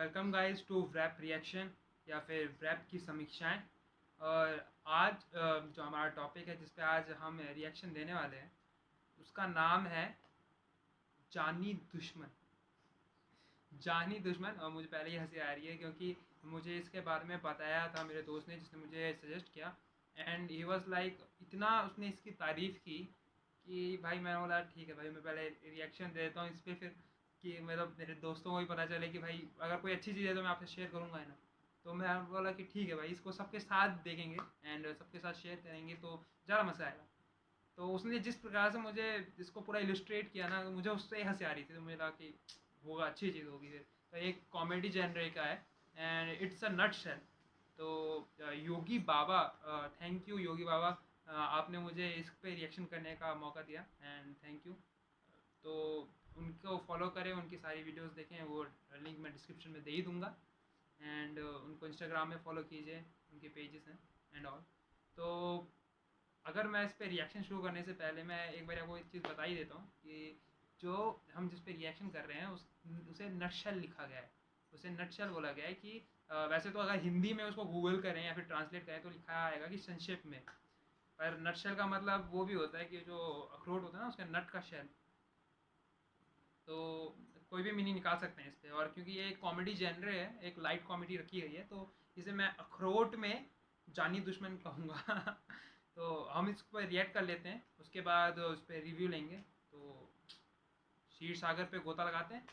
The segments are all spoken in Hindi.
Welcome guys to rap reaction या फिर रैप की समीक्षाएं। और आज जो हमारा टॉपिक है जिस पे आज हम रिएक्शन देने वाले हैं उसका नाम है जानी दुश्मन। जानी दुश्मन। और मुझे पहले ही हंसी आ रही है क्योंकि मुझे इसके बारे में बताया था मेरे दोस्त ने, जिसने मुझे सजेस्ट किया। एंड ही वाज लाइक, इतना उसने इसकी तारीफ़ की कि भाई मैंने बोला ठीक है भाई, मैं पहले रिएक्शन दे देता हूँ इस पर, फिर कि मतलब मेरे दोस्तों को भी पता चले कि भाई अगर कोई अच्छी चीज़ है तो मैं आपसे शेयर करूँगा, है ना। तो मैं बोला कि ठीक है भाई, इसको सबके साथ देखेंगे एंड सबके साथ शेयर करेंगे तो ज़्यादा मज़ा आएगा। तो उसने जिस प्रकार से मुझे इसको पूरा इलस्ट्रेट किया ना, मुझे उससे हंसी आ रही थी। तो मुझे लगा कि होगा, अच्छी चीज़ होगी फिर। तो एक कॉमेडी जेनरे का है and it's a nutshell. तो योगी बाबा, थैंक यू योगी बाबा, आपने मुझे इस पे रिएक्शन करने का मौका दिया एंड थैंक यू। तो उनको फॉलो करें, उनकी सारी वीडियोस देखें, वो लिंक मैं डिस्क्रिप्शन में दे ही दूँगा। एंड उनको इंस्टाग्राम में फॉलो कीजिए, उनके पेजेस हैं एंड ऑल। तो अगर मैं इस पे रिएक्शन शुरू करने से पहले मैं एक बार आपको एक चीज़ बता ही देता हूँ कि जो हम जिस पे रिएक्शन कर रहे हैं उसे नटशेल लिखा गया है। उसे नटशेल बोला गया है कि वैसे तो अगर हिंदी में उसको गूगल करें या फिर ट्रांसलेट करें तो लिखा आएगा कि संक्षेप में। पर नटशेल का मतलब वो भी होता है कि जो अखरोट होता है ना उसका नट का शेल। तो कोई भी मीनिंग निकाल सकते हैं इस पे। और क्योंकि ये एक कॉमेडी जेनरे है, एक लाइट कॉमेडी रखी गई है, तो इसे मैं अखरोट में जानी दुश्मन कहूँगा। तो हम इस पर रिएक्ट कर लेते हैं, उसके बाद उस पर रिव्यू लेंगे। तो क्षीर सागर पे गोता लगाते हैं।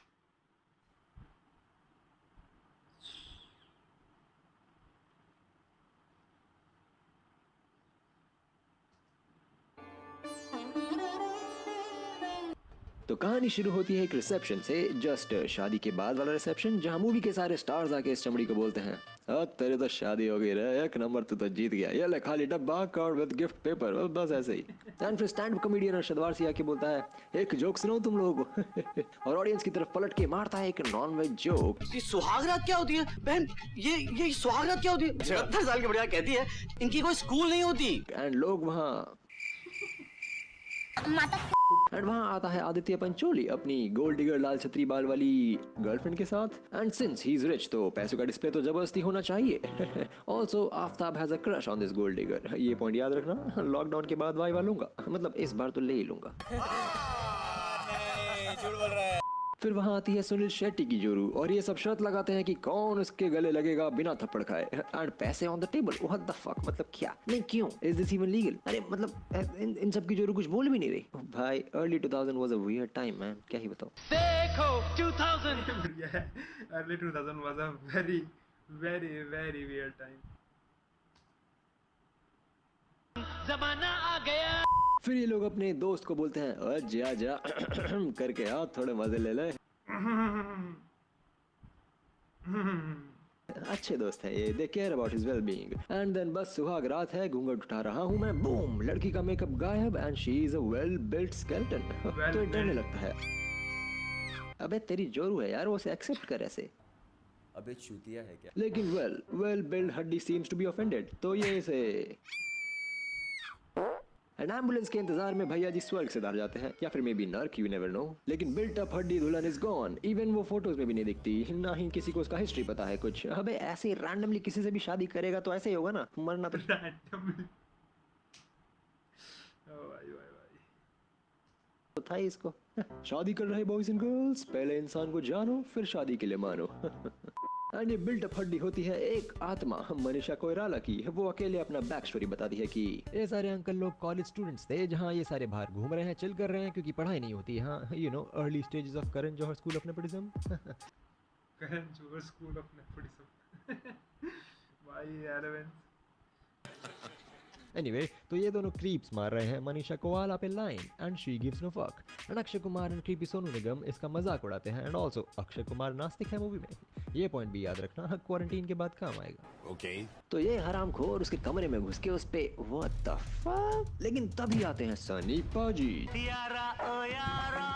तो कहानी शुरू होती है एक रिसेप्शन से, जस्ट शादी के बाद वाला रिसेप्शन, जहां मूवी के सारे स्टार्स आके इस चमड़ी को बोलते हैं, अब तेरे तो शादी हो गई रे, एक नंबर, तू तो जीत गया, ये ले खाली डब्बा कार्ड विद गिफ्ट पेपर, बस ऐसे ही। एंड फिर stand up comedian Arshad Warsi आके बोलता है, एक जोक सुनाऊं तुम लोगों को। और ऑडियंस की तरफ पलट के मारता है एक नॉन वेज जोक। सुहागरात क्या होती है बहन? ये सुहागरात क्या होती है? 70 साल की बढ़िया कहती है इनकी कोई स्कूल नहीं होती। एंड लोग वहाँ एंड वहाँ आता है आदित्य पंचोली अपनी गोल्ड डिगर लाल छतरी बाल वाली गर्लफ्रेंड के साथ। And since he is rich तो पैसों का डिस्प्ले तो जबरदस्ती होना चाहिए। Also Aftab has a crush on this gold digger, ये पॉइंट याद रखना, लॉकडाउन के बाद वाइवा लूंगा, मतलब इस बार तो ले ही लूंगा। झूठ बोल रहा है। फिर वहाँ आती है सुनील शेट्टी की जोरू और ये सब शर्त लगाते हैं कि कौन उसके गले लगेगा बिना थप्पड़ खाए। एंड पैसे on the table, what the fuck, मतलब क्या, नहीं क्यों, इज दिस इवन लीगल? अरे मतलब इन सब की जोरू कुछ बोल भी नहीं रही। भाई early 2000 was a weird time man, क्या ही बताओ। देखो 2000 बढ़िया है। Early 2000 was a very very very weird time. जमाना आ गया। फिर ये लोग अपने दोस्त को बोलते हैं, जा जा करके आ, थोड़े मजे ले ले। अच्छे दोस्त हैं ये, they care about his well being. And then बस सुहाग रात है, घूंघट उठा रहा हूँ मैं, बूम, लड़की का मेकअप गायब and she is a well built skeleton. तो ये डरने लगता है। अबे तेरी जोरू है यार, वो उसे एक्सेप्ट कर ऐसे। अबे चूतिया है क्या? लेकिन वेल बिल्ड हड्डी सीम्स टू बी ऑफेंडेड, तो ये इसे एंड एम्बुलेंस के इंतजार में भैया जी स्वर्ग से दार जाते हैं, या फिर मे बी नर्क, यू नेवर नो। लेकिन बिल्ट अप हड्डी दुल्हन इज गॉन, इवन वो फोटोज में भी नहीं दिखती, ना ही किसी को उसका हिस्ट्री पता है कुछ। अबे ऐसे रैंडमली किसी से भी शादी करेगा तो ऐसे ही होगा ना, मरना तो रैंडमली। ओ भाई भाई भाई। तो था ही इसको। शादी कर रहे बॉयज एंड गर्ल्स, पहले इंसान को जानो फिर शादी के लिए मानो। एंड ये बिल्ट अप हड्डी होती है एक आत्मा मनीषा कोइराला की। वो अकेले अपना बैक स्टोरी बताती है कि ये सारे अंकल लोग कॉलेज स्टूडेंट्स थे, जहाँ ये सारे बाहर घूम रहे हैं, चिल कर रहे हैं, क्योंकि पढ़ाई नहीं होती। हाँ, you know, early stages of Karan Johar school of nepotism. Karan Johar school of nepotism. भाई एलेवेंस। एनीवे, तो ये दोनों क्रीप्स मार रहे हैं मनीषा कोवाला पे line and she gives no fuck. And Akshay Kumar and creepy Sonu Nigam इसका मजाक उड़ाते हैं। एंड ऑल्सो अक्षय कुमार नास्तिक है मूवी में, ये पॉइंट भी याद रखना, क्वारंटीन के बाद काम आएगा। ओके। तो ये हरामखोर उसके कमरे में घुस के उस पे व्हाट द फक। लेकिन तभी आते हैं सनी पाजी, यारा ओ यारा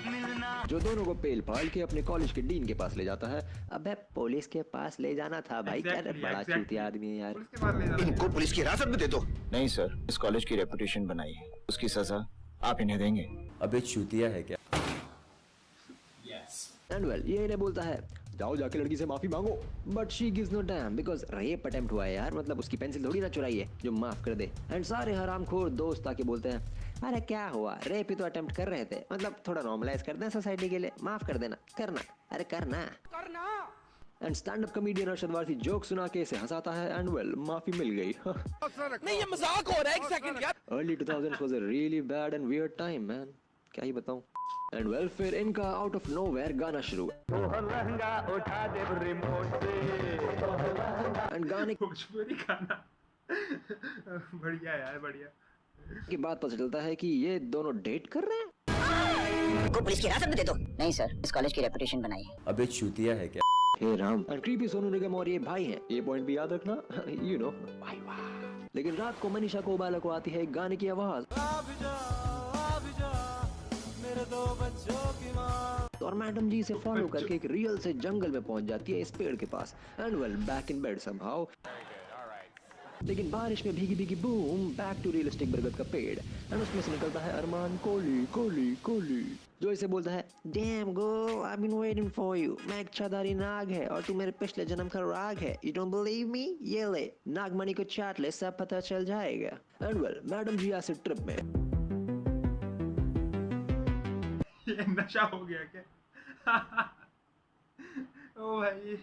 मिलना, जो दोनों को पेल पाल के अपने कॉलेज के डीन के पास ले जाता है। अबे पुलिस के पास ले जाना था भाई, क्या बड़ा चूतिया आदमी है यार। पुलिस के पास ले जाना है। इनको पुलिस की हिरासत में दे दो। नहीं सर, इस कॉलेज की रेपुटेशन बनाई है, उसकी सजा आप इन्हें देंगे। अबे चूतिया है क्या? एंड वेल, ये इन्हें बोलता है, जाओ जाके लड़की से माफी मांगो। But she gives no damn because rape attempt हुआ है यार, मतलब उसकी पेंसिल थोड़ी ना चुराई है जो माफ कर दे। एंड सारे हरामखोर दोस्त आके बोलते हैं अरे क्या हुआ, रेप ही तो अटेम्प्ट कर रहे थे, मतलब थोड़ा नॉर्मलाइज कर दें सोसाइटी के लिए, माफ कर देना, करना, अरे करना। And stand up comedian Arshad Warsi joke सुना के इसे हंसाता है एंड वेल माफी मिल गई। नहीं ये मजाक हो रहा है, एक सेकंड यार। Early 2000s was a really bad and weird time man, क्या ही बताऊं। एंड वेल फिर इनका आउट ऑफ नोवेयर गाना शुरू एंड गाने भोजपुरी गाना बढ़िया यार, बढ़िया। की बात पता चलता है कि ये दोनों डेट कर रहे हैं। को पुलिस की हिरासत में दे दो। नहीं सर, इस कॉलेज की रेपुटेशन बनाई है। अबे चूतिया है क्या? हे राम। एंड क्रीपी सोनू निगम और ये भाई हैं, ये पॉइंट भी याद रखना, यू नो। लेकिन रात को मनीषा को उबाला को आती है गाने की आवाज और मैडम जी से फॉलो करके एक रियल से जंगल में पहुंच जाती है इस पेड़ के पास and well back in bed somehow. लेकिन बारिश में भीगी भीगी बूम बैक टू रियलिस्टिक बरगद का पेड़ एंड उसमें से निकलता है अरमान कोली कोली कोली जो इसे बोलता है damn go I been waiting for you, मैं एक छादारी नाग है और तू मेरे पिछले जन्म का राग है, यू डोंट बिलीव मी, ये ले नागमणि को चाट ले, सब पता चल जाएगा। And well madam ji acid trip में ये नशा हो गया क्या? ओ भाई,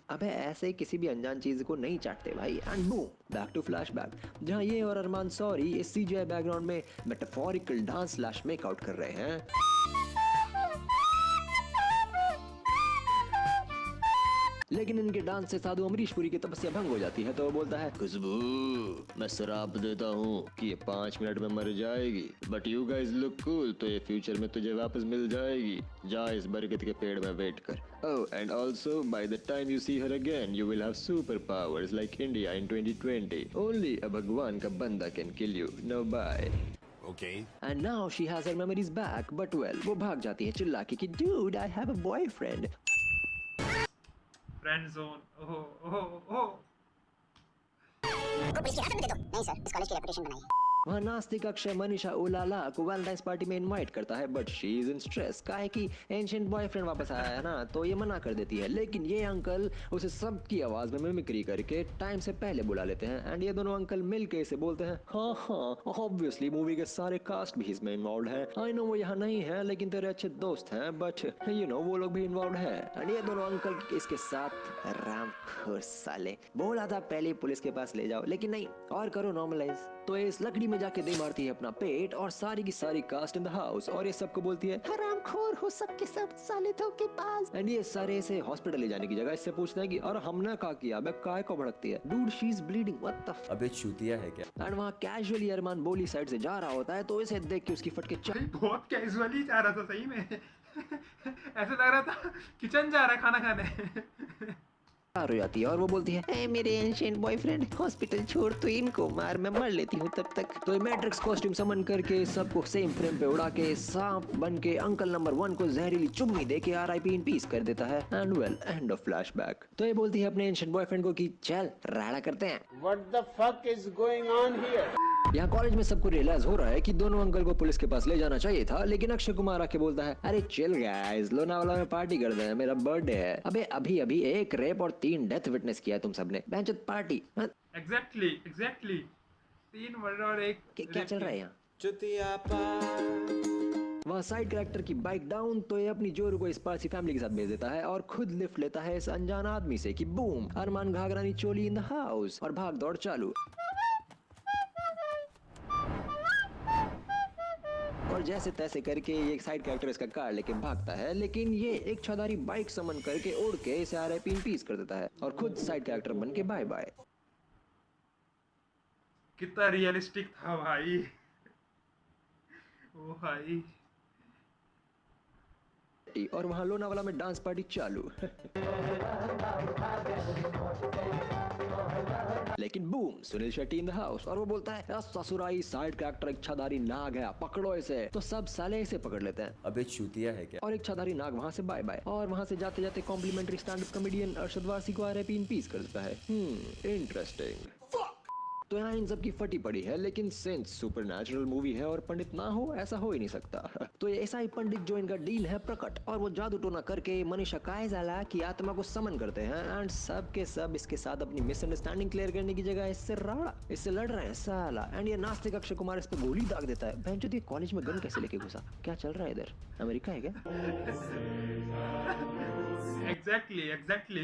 अबे ऐसे किसी भी अनजान चीज को नहीं चाटते भाई। And boom back to flashback जहां ये और अरमान सॉरी इस सीजीआई बैकग्राउंड में मेटाफोरिकल डांस स्लैश मेकआउट कर रहे हैं। लेकिन इनके डांस से साधु अमरीश पुरी की तपस्या भंग हो जाती है तो वो बोलता है खुशबू मैं श्राप देता हूँ कि ये 5 मिनट में मर जाएगी, but you guys look cool, तो ये फ्यूचर में तुझे वापस मिल जाएगी, जा इस बरगद के पेड़ में वेट कर। Oh and also by the time you see her again you will have super powers like India in 2020, only a भगवान का बंदा can kill you, no bye. Okay. And now she has her memories back, but well, वो भाग जाती है चिल्ला के कि dude I have a boyfriend. Friend zone. Oh oh oh, को पुलिस की हिरासत में दे दो। नहीं सर, इस कॉलेज की रेपुटेशन बनाई है। वहाँ नास्तिक अक्षय मनीषा उलाला को वैलेंटाइंस पार्टी में इनवाइट करता है but she is in stress, काहे कि एंशिएंट बॉयफ्रेंड वापस आया है ना, तो ये मना कर देती है। लेकिन ये अंकल उसे सबकी आवाज में मिमिक्री करके टाइम से पहले बुला लेते हैं एंड ये दोनों अंकल मिलके इसे बोलते हैं हाँ हाँ ऑब्वियसली मूवी के सारे कास्ट भी इसमें इन्वॉल्व है, आई नो वो यहाँ नहीं है लेकिन तेरे अच्छे दोस्त हैं, बट यू नो वो लोग भी इन्वॉल्व है। एंड ये दोनों अंकल इसके साथ रामखोर साले, बोला था पहले पुलिस के पास ले जाओ लेकिन नहीं और करो नॉर्मलाइज, तो इस लकड़ी में जाके दे मारती है अपना पेट और सारी की सारी कास्ट इन द हाउस और ये सबको बोलती है हरामखोर हो सबके सब साले के पास। एंड ये सारे इसे हॉस्पिटल ले जाने की जगह इससे पूछते हैं कि और हमने क्या किया, बे काय को भड़कती है, dude she is bleeding what the अबे चूतिया है क्या? एंड वहाँ कैजुअली अरमान बोली साइड से जा रहा होता है तो इसे देख के उसकी फटके भाई बहुत कैजुअली जा रहा था सही में। ऐसे लग रहा था किचन जा रहा है खाना खाने। हो जाती है और वो बोलती है ए मेरे एंशिएंट बॉयफ्रेंड हॉस्पिटल छोड़ तो इनको मार, मैं मर लेती हूँ तब तक। तो ये मैट्रिक्स कॉस्ट्यूम समन करके सबको सेम फ्रेम पे उड़ा के सांप बन के अंकल नंबर 1 को जहरीली चुम्मी दे के RIP इन पीस कर देता है and well end of flashback. तो ये बोलती है अपने एंशिएंट बॉयफ्रेंड को कि चल राड़ा करते हैं। What the fuck is going on here? यहाँ कॉलेज में सबको रियलाइज हो रहा है कि दोनों अंकल को पुलिस के पास ले जाना चाहिए था, लेकिन अक्षय कुमार आके बोलता है अरे चिल गाइस लोनावाला में पार्टी कर दे, मेरा बर्थडे है। अबे अभी अभी 1 रेप और 3 डेथ विटनेस किया है तुम सबने, बेंचत पार्टी। एग्जैक्टली 3 मर्डर और 1 क्या चल रहा है यहाँ? वहाँ साइड कैरेक्टर की बाइक डाउन तो ये अपनी जोरू को इस पारसी फैमिली के साथ भेज देता है और खुद लिफ्ट लेता है इस अनजान आदमी से कि बूम अरमान घाघरानी चोली इन द हाउस और भाग दौड़ चालू। और जैसे तैसे करके ये एक साइड कैरेक्टर इसका कार लेके भागता है, लेकिन ये एक छदारी बाइक समन करके उड़ के इसे RIP इन पीस कर देता है और खुद साइड कैरेक्टर बन के बाय बाय। कितना रियलिस्टिक था भाई। ओ भाई, और वहाँ लोनावाला में डांस पार्टी चालू। लेकिन boom Sunil Shetty in the house और वो बोलता है ससुराई साइड कैरेक्टर एक छादारी नाग है, पकड़ो इसे। तो सब साले इसे पकड़ लेते हैं। अबे चूतिया है क्या? और एक छादारी नाग वहाँ से बाय बाय और वहाँ से जाते जाते complimentary stand up comedian Arshad Warsi को RIP इन पीस कर देता है। इंटरेस्टिंग। तो यहाँ इन सब की फटी पड़ी है, लेकिन सिंस सुपरनैचुरल मूवी है और पंडित ना हो ऐसा हो ही नहीं सकता। तो ये ऐसा ही पंडित जो इनका डीन है प्रकट, और वो जादू टोना करके मनीषा कायजाला की आत्मा को समन करते हैं एंड सब के सब इसके साथ अपनी मिसअंडरस्टैंडिंग क्लियर करने की जगह इससे लड़ रहे हैं साला। एंड ये नास्तिक अक्षय कुमार इस पे गोली दाग देता है। बहन जो कॉलेज में गन कैसे लेके घुसा, क्या चल रहा है इधर, अमेरिका है क्या? एग्जैक्टली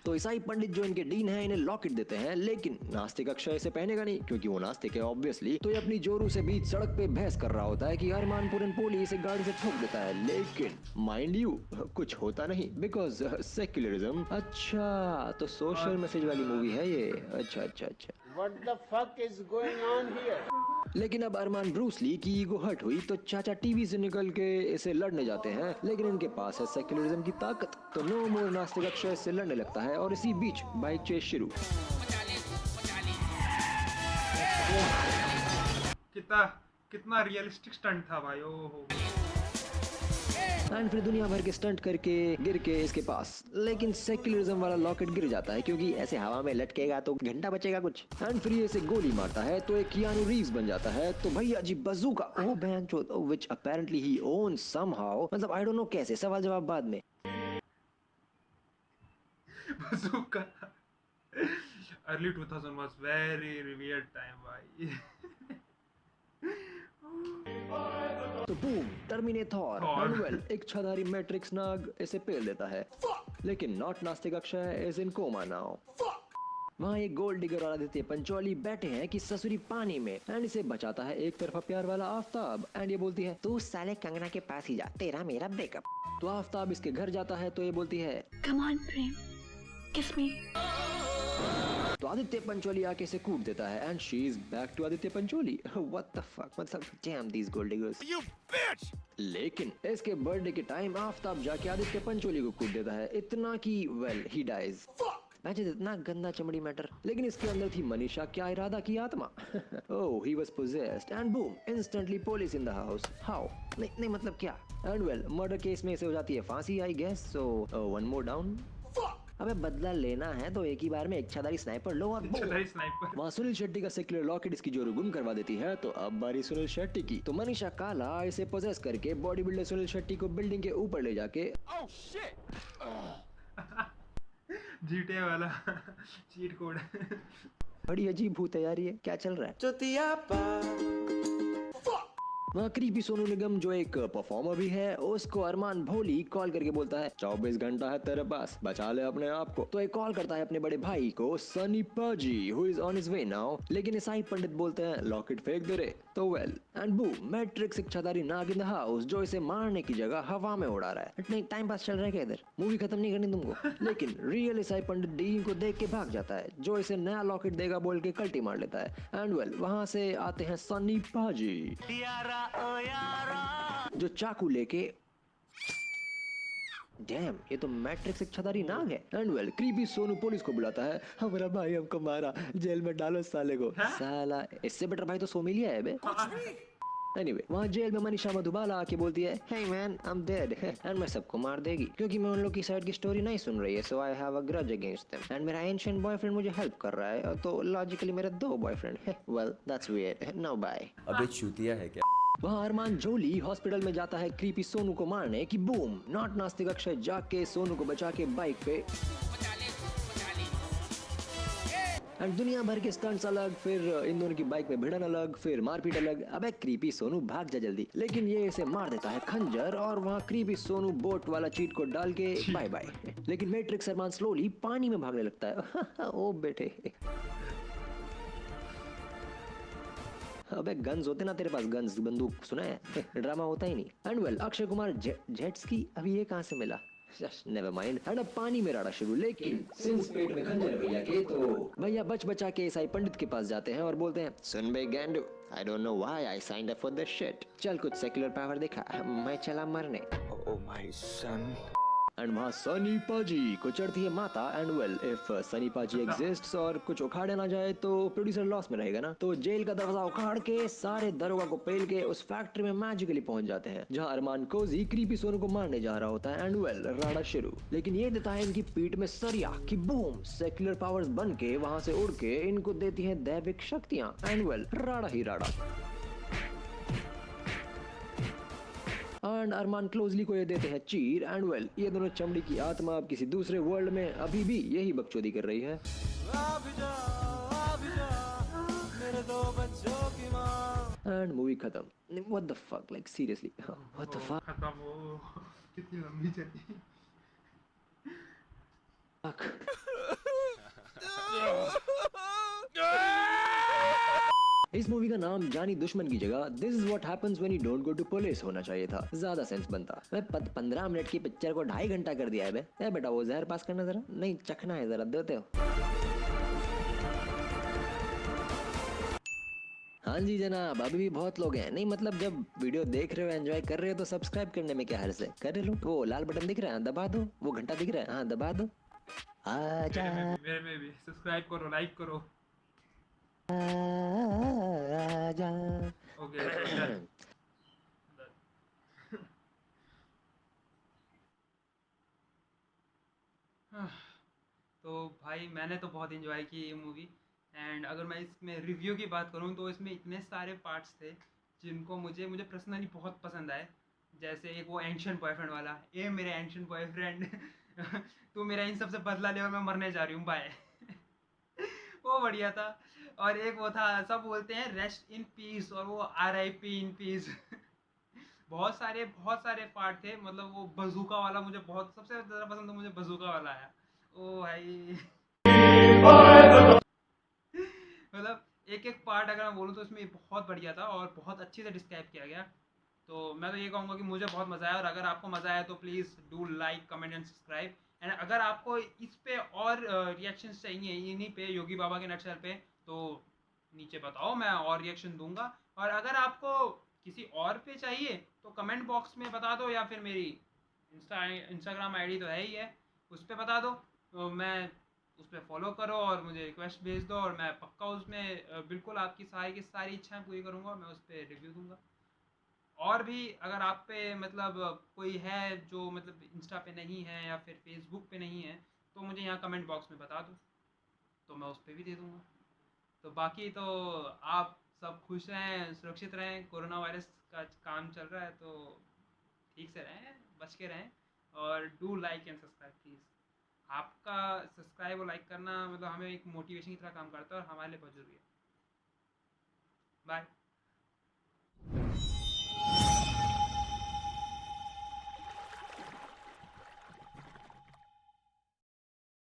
तो ईसाई पंडित जो इनके डीन है इन्हें लॉकेट देते हैं, लेकिन नास्तिक अक्षय इसे पहनेगा नहीं क्योंकि वो नास्तिक है ऑब्वियसली। तो ये अपनी जोरू से बीच सड़क पे बहस कर रहा होता है कि अरमानपुरन पोली इसे गाड़ी से ठोक देता है, लेकिन माइंड यू कुछ होता नहीं बिकॉज सेक्युलरिज्म। अच्छा तो सोशल मैसेज वाली मूवी है ये। अच्छा। What the fuck is going on here? लेकिन अब अरमान ब्रूस ली की ईगो हट हुई तो चाचा टीवी से निकल के इसे लड़ने जाते हैं, लेकिन इनके पास है सेक्युलरिज्म की ताकत। तो नो मोर नास्तिक अक्षय से लड़ने लगता है और इसी बीच बाइक चेस शुरू। कितना रियलिस्टिक स्टंट था भाई। ओहो। एंड फिर दुनिया भर के स्टंट करके गिर के इसके पास, लेकिन सेक्युलरिज्म वाला लॉकेट गिर जाता है क्योंकि ऐसे हवा में लटकेगा तो घंटा बचेगा कुछ। एंड फिर ये इसे गोली मारता है तो एक कियानू रीव्स बन जाता है। तो भैया जी बजूका, ओह बहनचोद, which apparently he owns somehow, मतलब आई डोंट नो कैसे, सवाल जवाब बाद में। बजूका early 2000 was very weird time भाई। तो बूम, टर्मिनेटर वेल एक छाधारी मैट्रिक्स नाग इसे पेल देता है, लेकिन नॉट नास्तिक Akshay is in coma now. वहाँ एक गोल्ड डिगर और आदित्य पंचोली बैठे हैं कि ससुरी पानी में, एंड इसे बचाता है एक तरफा प्यार वाला आफ्ताब। एंड ये बोलती है तू साले कंगना के पास ही जा, तेरा मेरा ब्रेकअप। तो आफ्ताब इसके घर जाता है तो ये बोलती है कम ऑन प्रेम, किस मी। तो आदित्य पंचोली आके इसे कूट देता है and she is back to Aditya Pancholi. What the fuck, मतलब damn these gold diggers. You bitch! लेकिन इसके बर्थडे के टाइम आफ्ताब जाके आदित्य पंचोली को कूट देता है, इतना कि वेल ही डाइज। वैसे इतना गंदा चमड़ी मैटर, लेकिन इसके अंदर थी मनीषा क्या इरादा की आत्मा। Oh he was possessed and boom instantly police in the house. How नहीं मतलब क्या। एंड वेल मर्डर केस में इसे हो जाती है फांसी I guess. So one more down. अबे बदला लेना है तो एक ही बार में इच्छाधारी स्नाइपर लो और स्नाइपर। वहाँ सुनील शेट्टी का सेक्युलर लॉकेट इसकी जोरू गुम करवा देती है। तो अब बारी सुनील शेट्टी की। तो मनीषा काला इसे पोजेस करके बॉडी बिल्डर सुनील शेट्टी को बिल्डिंग के ऊपर ले जाके Oh shit! GTA वाला चीट कोड। बड़ी अजीब भूत तैयारी है, क्या चल रहा है। वहाँ क्रीपी सोनू निगम जो एक परफॉर्मर भी है, उसको अरमान भोली कॉल करके बोलता है 24 घंटा है तेरे पास, बचा ले अपने आप को। तो एक कॉल करता है अपने बड़े भाई को सनी पाजी who is on his way now, लेकिन ईसाई पंडित बोलते हैं लॉकेट फेंक दे रे। तो वेल एंड बू मैट्रिक्स इच्छाधारी नाग इन द हाउस जो इसे मारने की जगह हवा में उड़ा रहा है। इतने टाइम पास चल रहा है क्या इधर, मूवी खत्म नहीं करनी तुमको। लेकिन रियल ईसाई पंडित डीन को देख के भाग जाता है जो इसे नया लॉकेट देगा बोल के कल्टी मार लेता है। एंड वेल वहाँ से आते हैं सनी पाजी जो चाकू लेके, डैम ये तो मैट्रिक्स इच्छाधारी नाग है। And well creepy Sonu police को बुलाता है, हमारा भाई हमको मारा, जेल में डालो साले को। साला इससे बेटर भाई तो सोमिलिया है बे। एनीवे वहाँ जेल में मनीषा मधुबाला आके बोलती है hey man I'm dead and मैं सबको मार देगी क्योंकि मैं उन लोग की साइड की स्टोरी नहीं सुन रही है। so I have a grudge against them and मेरा एंशिएंट बॉयफ्रेंड मुझे हेल्प कर रहा है, तो लॉजिकली मेरे 2 बॉयफ्रेंड है। well that's weird, now bye। अबे चूतिया है क्या। वहाँ अरमान जोली हॉस्पिटल में जाता है क्रीपी सोनू को मारने की बूम नॉट नास्तिक अक्षय जाके सोनू को बचा के बाइक पे, एंड दुनिया भर के स्टंट्स अलग, फिर इन दोनों की बाइक में भिड़न अलग, फिर मारपीट अलग। अबे क्रीपी सोनू भाग जा जल्दी, लेकिन ये इसे मार देता है खंजर और वहाँ क्रीपी सोनू बोट वाला चीट को डाल के बाय बाय। लेकिन मैट्रिक्स अरमान स्लोली पानी में भागने लगता है। ओ बेटे अबे गन्स होते ना तेरे पास, गन्स बंदूक सुना है, ड्रामा होता ही नहीं। And well Akshay Kumar jets की अभी ये कहाँ से मिला, नेवर माइंड। एंड अब पानी में राड़ा शुरू, लेकिन सिंस पेट में खंजर भैया के तो भैया बचा के ईसाई पंडित के पास जाते हैं और बोलते हैं सुन बे गैंडू I don't know why I signed up for this shit, चल कुछ सेक्युलर पावर दिखा, मैं चला मरने। Oh my son. एंड वहाँ सनी पाजी को चढ़ती है माता एंड वेल इफ सनी पाजी एग्जिस्ट्स और कुछ उखाड़े ना जाए तो प्रोड्यूसर लॉस में रहेगा ना। तो जेल का दरवाजा उखाड़ के सारे दरोगा को पेल के उस फैक्ट्री में मैजिकली पहुंच जाते हैं जहाँ अरमान कोजी क्रीपी सोनू को मारने जा रहा होता है एंड वेल राड़ा शुरू। लेकिन ये देता है इनकी पीठ में सरिया की बूम सेक्युलर पावर्स बन के वहाँ से उड़ के इनको देती है दैविक शक्तियाँ एंड वेल राड़ा ही राड़ा। एंड अरमान क्लोजली को ये देते हैं चीर एंड वेल ये दोनों चमड़ी की आत्मा अब किसी दूसरे वर्ल्ड में अभी भी यही बकचोदी कर रही है। एंड मूवी खत्म। What the fuck, like seriously what the fuck. खत्म हो, कितनी लंबी चली। इस मूवी का नाम जानी दुश्मन की जगह this is what happens when you don't go to police होना चाहिए था, ज्यादा सेंस बनता। मैं 15 मिनट की पिक्चर को 2.5 घंटा कर दिया है बे। ए बेटा वो जहर पास करना जरा, नहीं चखना है जरा, देते हो? हाँ जी जनाब, अभी भी बहुत लोग हैं। नहीं मतलब जब वीडियो देख रहे हो एंजॉय कर रहे हो तो सब्सक्राइब करने में क्या हर्ज है, कर लो। वो लाल बटन दिख रहा है दबा दो, वो घंटा दिख रहा है हाँ दबा दो। आजा मेरे में भी सब्सक्राइब करो, लाइक करो। आजा। ओके तो भाई मैंने तो बहुत इन्जॉय की ये मूवी। एंड अगर मैं इसमें रिव्यू की बात करूँ तो इसमें इतने सारे पार्ट्स थे जिनको मुझे पर्सनली बहुत पसंद आए। जैसे एक वो एंशियंट बॉयफ्रेंड वाला, ए मेरे एंशियंट बॉयफ्रेंड तू मेरा इन सबसे बदला ले और मैं मरने जा रही हूँ बाय वो बढ़िया था। और एक वो था, सब बोलते हैं रेस्ट इन पीस और वो RIP इन पीस बहुत सारे पार्ट थे। मतलब वो बजूका वाला मुझे बहुत सबसे ज़्यादा पसंद, तो मुझे बजूका वाला आया। ओ भाई मतलब एक एक पार्ट अगर मैं बोलूँ तो इसमें बहुत बढ़िया था और बहुत अच्छे से डिस्क्राइब किया गया। तो मैं तो ये कहूँगा कि मुझे बहुत मज़ा आया। और अगर आपको मज़ा आया तो please do like comment and subscribe. And अगर आपको इस पे और रिएक्शंस चाहिए इन्हीं पे योगी बाबा के नटशेल पे तो नीचे बताओ, मैं और रिएक्शन दूंगा। और अगर आपको किसी और पे चाहिए तो कमेंट बॉक्स में बता दो, या फिर मेरी इंस्टाग्राम ID तो है ही है, उस पर बता दो। तो मैं उस पर फॉलो करो और मुझे रिक्वेस्ट भेज दो और मैं पक्का उसमें बिल्कुल आपकी सारी की सारी इच्छाएं पूरी करूँगा। मैं उस पर रिव्यू दूंगा। और भी अगर आप पे मतलब कोई है जो मतलब इंस्टा पे नहीं है या फिर फेसबुक पे नहीं है तो मुझे यहाँ कमेंट बॉक्स में बता दो, तो मैं उस पर भी दे दूँगा। तो बाकी तो आप सब खुश रहें, सुरक्षित रहें। कोरोना वायरस का काम चल रहा है तो ठीक से रहें, बच के रहें। और do like and subscribe please. आपका सब्सक्राइब और लाइक करना मतलब हमें एक मोटिवेशन की तरह काम करता है और हमारे लिए बहुत ज़रूरी है। बाय।